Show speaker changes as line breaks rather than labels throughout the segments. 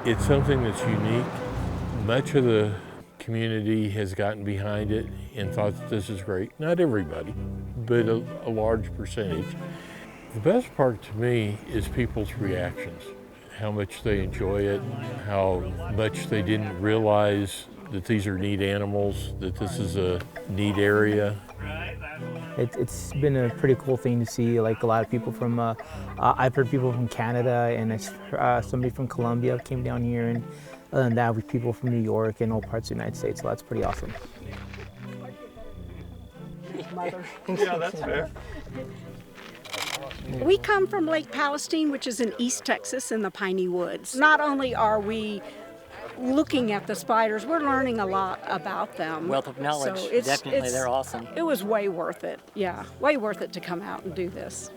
It's something that's unique. Much of the community has gotten behind it and thought that this is great. Not everybody, but a large percentage. The best part to me is people's reactions, how much they enjoy it, how much they didn't realize that these are neat animals, that this is a neat area.
It's been a pretty cool thing to see, like a lot of people from, I've heard people from Canada and somebody from Colombia came down here, and other than that, with people from New York and all parts of the United States, so that's pretty awesome.
Yeah, that's fair.
We come from Lake Palestine, which is in East Texas in the piney woods. Not only are we looking at the spiders, we're learning a lot about them.
Wealth of knowledge,
so
definitely, they're awesome.
It was way worth it, yeah, way worth it to come out and do this.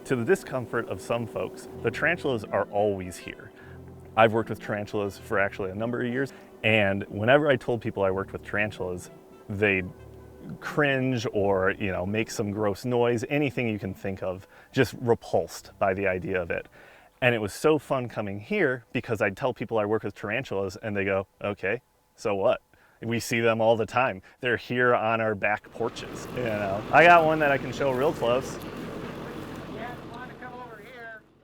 To the discomfort of some folks, the tarantulas are always here. I've worked with tarantulas for actually a number of years, and whenever I told people I worked with tarantulas, they'd cringe or make some gross noise, anything you can think of, just repulsed by the idea of it. And it was so fun coming here because I'd tell people I work with tarantulas and they go, okay, so what? We see them all the time. They're here on our back porches. I got one that I can show real close.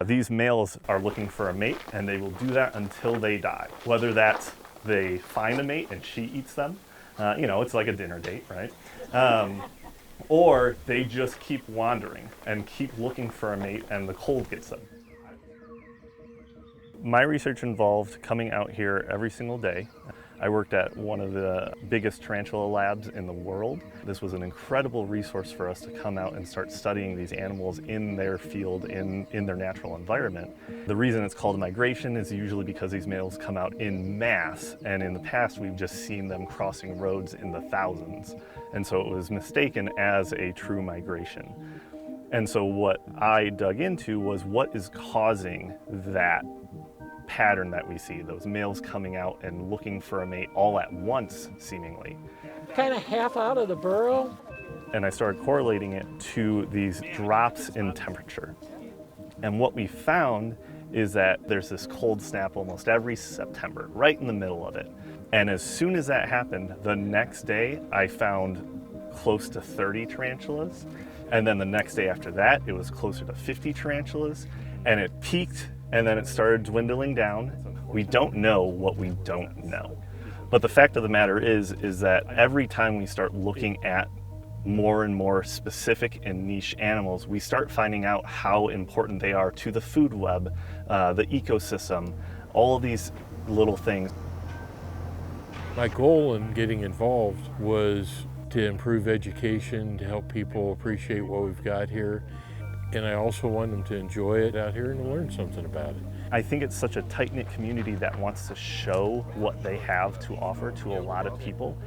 These males are looking for a mate, and they will do that until they die. Whether that's they find a mate and she eats them, it's like a dinner date, right? Or they just keep wandering and keep looking for a mate, and the cold gets them. My research involved coming out here every single day. I worked at one of the biggest tarantula labs in the world. This was an incredible resource for us to come out and start studying these animals in their field, in their natural environment. The reason it's called migration is usually because these males come out in mass, and in the past we've just seen them crossing roads in the thousands. And so it was mistaken as a true migration. And so what I dug into was what is causing that pattern that we see, those males coming out and looking for a mate all at once, seemingly.
Kind of half out of the burrow.
And I started correlating it to these drops in temperature. And what we found is that there's this cold snap almost every September, right in the middle of it. And as soon as that happened, the next day I found close to 30 tarantulas. And then the next day after that, it was closer to 50 tarantulas. And it peaked, and then it started dwindling down. We don't know what we don't know. But the fact of the matter is that every time we start looking at more and more specific and niche animals, we start finding out how important they are to the food web, the ecosystem, all of these little things.
My goal in getting involved was to improve education, to help people appreciate what we've got here. And I also want them to enjoy it out here and learn something about it.
I think it's such a tight-knit community that wants to show what they have to offer to a lot of people.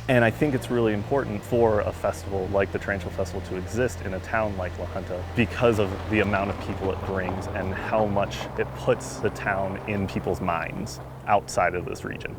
And I think it's really important for a festival like the Tarantula Festival to exist in a town like La Junta because of the amount of people it brings and how much it puts the town in people's minds outside of this region.